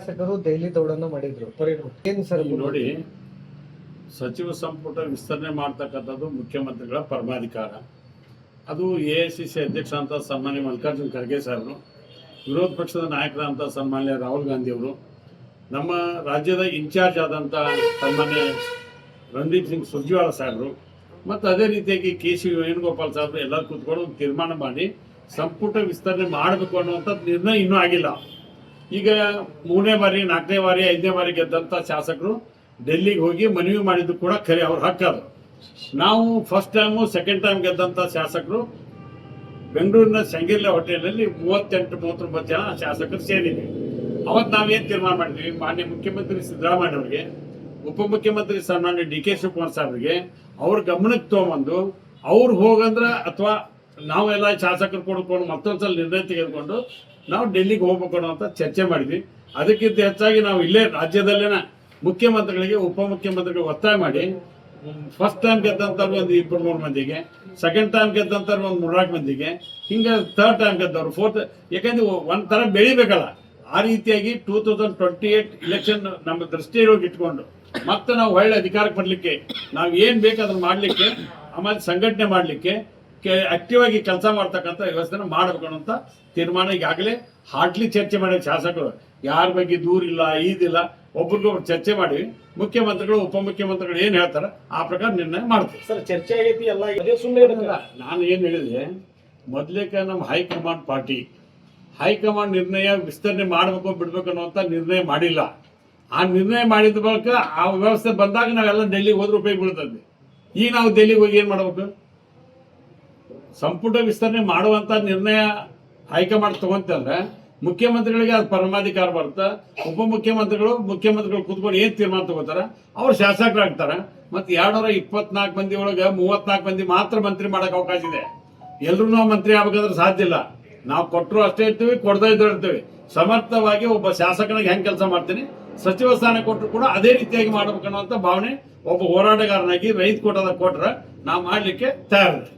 ಶಾಸಕರು ದೆಹಲಿ ದೌಡನ್ನು ಮಾಡಿದ್ರು. ಏನು ಸರ್ ನೋಡಿ, ಸಚಿವ ಸಂಪುಟ ವಿಸ್ತರಣೆ ಮಾಡ್ತಕ್ಕಂಥದ್ದು ಮುಖ್ಯಮಂತ್ರಿಗಳ ಪರಮಾಧಿಕಾರ. ಅದು AICC ಅಧ್ಯಕ್ಷ ಅಂತ ಸನ್ಮಾನ್ಯ ಮಲ್ಲಿಕಾರ್ಜುನ್ ಖರ್ಗೆ ಸಾಹೇಬರು, ವಿರೋಧ ಪಕ್ಷದ ನಾಯಕರಂತ ಸನ್ಮಾನ್ಯ ರಾಹುಲ್ ಗಾಂಧಿ ಅವರು, ನಮ್ಮ ರಾಜ್ಯದ ಇನ್ಚಾರ್ಜ್ ಆದಂಥ ಸನ್ಮಾನ್ಯ ರಣದೀಪ್ ಸಿಂಗ್ ಸುರ್ಜೇವಾಲಾ ಸಾಹೇಬರು, ಮತ್ತು ಅದೇ ರೀತಿಯಾಗಿ KC ವೇಣುಗೋಪಾಲ್ ಸಾಹೇಬರು ಎಲ್ಲರೂ ಕೂತ್ಕೊಂಡು ಒಂದು ತೀರ್ಮಾನ ಮಾಡಿ ಸಂಪುಟ ವಿಸ್ತರಣೆ ಮಾಡಬೇಕು ಅನ್ನುವಂಥದ್ದು ನಿರ್ಣಯ ಇನ್ನೂ ಆಗಿಲ್ಲ. ಈಗ 3ನೇ ಬಾರಿ 4ನೇ ಬಾರಿ 5ನೇ ಬಾರಿ ಗೆದ್ದಂಥ ಶಾಸಕರು ಡೆಲ್ಲಿಗೆ ಹೋಗಿ ಮನವಿ ಮಾಡಿದ್ದು ಕೂಡ ಖರೆ, ಅವ್ರ ಹಕ್ಕದು. ನಾವು ಫಸ್ಟ್ ಟೈಮು ಸೆಕೆಂಡ್ ಟೈಮ್ ಗೆದ್ದಂಥ ಶಾಸಕರು ಬೆಂಗಳೂರಿನ ಶಂಗಿರ್ಲೆ ಹೋಟೆಲ್ನಲ್ಲಿ 38-39 ಜನ ಶಾಸಕರು ಸೇರಿದ್ವಿ. ಅವತ್ತು ನಾವೇನು ತೀರ್ಮಾನ ಮಾಡಿದ್ವಿ, ಮಾನ್ಯ ಮುಖ್ಯಮಂತ್ರಿ ಸಿದ್ದರಾಮಯ್ಯ ಅವರಿಗೆ, ಉಪಮುಖ್ಯಮಂತ್ರಿ ಸನ್ಮಾನ್ಯ DK ಶಿವಕುಮಾರ್ ಸಾಹೇಬ್ರಿಗೆ ಅವ್ರ ಗಮನಕ್ಕೆ ತೊಗೊಂಬಂದು ಅವ್ರು ಹೋಗಂದ್ರೆ ಅಥವಾ ನಾವೆಲ್ಲ ಶಾಸಕರು ಕೊಡ್ಕೊಂಡು ಮತ್ತೊಂದ್ಸಲ ನಿರ್ಣಯ ತೆಗೆದುಕೊಂಡು ನಾವು ಡೆಲ್ಲಿಗೆ ಹೋಗ್ಬೇಕು ಅನ್ನೋ ಅಂತ ಚರ್ಚೆ ಮಾಡಿದ್ವಿ. ಅದಕ್ಕಿಂತ ಹೆಚ್ಚಾಗಿ ನಾವು ಇಲ್ಲೇ ರಾಜ್ಯದಲ್ಲೇನ ಮುಖ್ಯಮಂತ್ರಿಗಳಿಗೆ ಉಪಮುಖ್ಯಮಂತ್ರಿಗಳಿಗೆ ಒತ್ತಾಯ ಮಾಡಿ ಫಸ್ಟ್ ಟೈಮ್ ಗೆದ್ದಂಥವ್ರು ಒಂದು 2-3 ಮಂದಿಗೆ, ಸೆಕೆಂಡ್ ಟೈಮ್ ಗೆದ್ದಂಥವ್ರು ಒಂದು 3-4 ಮಂದಿಗೆ, ಹಿಂಗೆ ಥರ್ಡ್ ಟೈಮ್ ಗೆದ್ದವ್ರು ಫೋರ್ತ್, ಯಾಕಂದ್ರೆ ಒಂಥರ ಬೆಳಿಬೇಕಲ್ಲ. ಆ ರೀತಿಯಾಗಿ 2028 ಇಲೆಕ್ಷನ್ ನಮ್ಮ ದೃಷ್ಟಿಯೊಳಗೆ ಇಟ್ಕೊಂಡು ಮತ್ತೆ ನಾವು ಒಳ್ಳೆ ಅಧಿಕಾರಕ್ಕೆ ಬರಲಿಕ್ಕೆ ನಾವು ಏನು ಬೇಕು ಅದನ್ನು ಮಾಡಲಿಕ್ಕೆ, ಆಮೇಲೆ ಸಂಘಟನೆ ಮಾಡಲಿಕ್ಕೆ ಆಕ್ಟಿವ್ ಆಗಿ ಕೆಲಸ ಮಾಡ್ತಕ್ಕಂಥ ವ್ಯವಸ್ಥೆನ ಮಾಡಬೇಕು ಅನ್ನೋಂಥ ತೀರ್ಮಾನ ಈಗಾಗಲೇ ಹಾರ್ಟ್ಲಿ ಚರ್ಚೆ ಮಾಡಿ ಶಾಸಕರು ಯಾರ ಬಗ್ಗೆ ದೂರಿಲ್ಲ ಈದಿಲ್ಲ ಒಬ್ರಿಗೊಬ್ರು ಚರ್ಚೆ ಮಾಡಿ ಮುಖ್ಯಮಂತ್ರಿಗಳು ಉಪಮುಖ್ಯಮಂತ್ರಿಗಳು ಏನು ಹೇಳ್ತಾರೆ ಆ ಪ್ರಕಾರ ನಿರ್ಣಯ ಮಾಡ್ತೀವಿ. ಸರ್ ಚರ್ಚೆ ಆಗೈತಿ ಎಲ್ಲ ಸುಮ್ಮನೆ. ನಾನು ಏನು ಹೇಳಿದೆ, ಮೊದಲೇಕ ನಮ್ಮ ಹೈಕಮಾಂಡ್ ಪಾರ್ಟಿ ಹೈಕಮಾಂಡ್ ನಿರ್ಣಯ ವಿಸ್ತರಣೆ ಮಾಡಬೇಕು ಬಿಡ್ಬೇಕು ಅನ್ನುವಂಥ ನಿರ್ಣಯ ಮಾಡಿಲ್ಲ. ಆ ನಿರ್ಣಯ ಮಾಡಿದ ಬಳಿಕ ಆ ವ್ಯವಸ್ಥೆ ಬಂದಾಗ ನಾವೆಲ್ಲ ಡೆಲ್ಲಿಗೆ ಹೋದ್ರೆ ಉಪಯೋಗ ಬೀಳ್ತದೆ. ಈಗ ನಾವು ಡೆಲ್ಲಿಗೆ ಹೋಗಿ ಏನು ಮಾಡಬೇಕು? ಸಂಪುಟ ವಿಸ್ತರಣೆ ಮಾಡುವಂಥ ನಿರ್ಣಯ ಹೈಕಮಾಂಡ್ ತಗೊಂತಂದ್ರೆ ಮುಖ್ಯಮಂತ್ರಿಗಳಿಗೆ ಅದು ಪರಮಾಧಿಕಾರ ಬರುತ್ತೆ. ಮುಖ್ಯಮಂತ್ರಿಗಳು ಕೂತ್ಕೊಂಡು ಏನು ತೀರ್ಮಾನ ತಗೋತಾರೆ ಅವ್ರು ಶಾಸಕರಾಗ್ತಾರೆ. ಮತ್ತು 224 ಮಂದಿ ಒಳಗೆ 34 ಮಂದಿ ಮಾತ್ರ ಮಂತ್ರಿ ಮಾಡೋಕೆ ಅವಕಾಶ ಇದೆ. ಎಲ್ಲರೂ ನಾವು ಮಂತ್ರಿ ಆಗ್ಬೇಕಾದ್ರೆ ಸಾಧ್ಯ ಇಲ್ಲ. ನಾವು ಕೊಟ್ಟರು ಅಷ್ಟೇ ಇರ್ತೀವಿ, ಕೊಡದೇ ಇದ್ರೂ ಇರ್ತೀವಿ. ಸಮರ್ಥವಾಗಿ ಒಬ್ಬ ಶಾಸಕನಿಗೆ ಹೆಂಗೆ ಕೆಲಸ ಮಾಡ್ತೀನಿ, ಸಚಿವ ಸ್ಥಾನ ಕೊಟ್ಟರು ಕೂಡ ಅದೇ ರೀತಿಯಾಗಿ ಮಾಡ್ಬೇಕು ಅನ್ನೋಂಥ ಭಾವನೆ ಒಬ್ಬ ಹೋರಾಟಗಾರನಾಗಿ ರೈತ ಕೊಟ್ಟರೆ ನಾವು ಮಾಡಲಿಕ್ಕೆ ತಯಾರಿದೆ.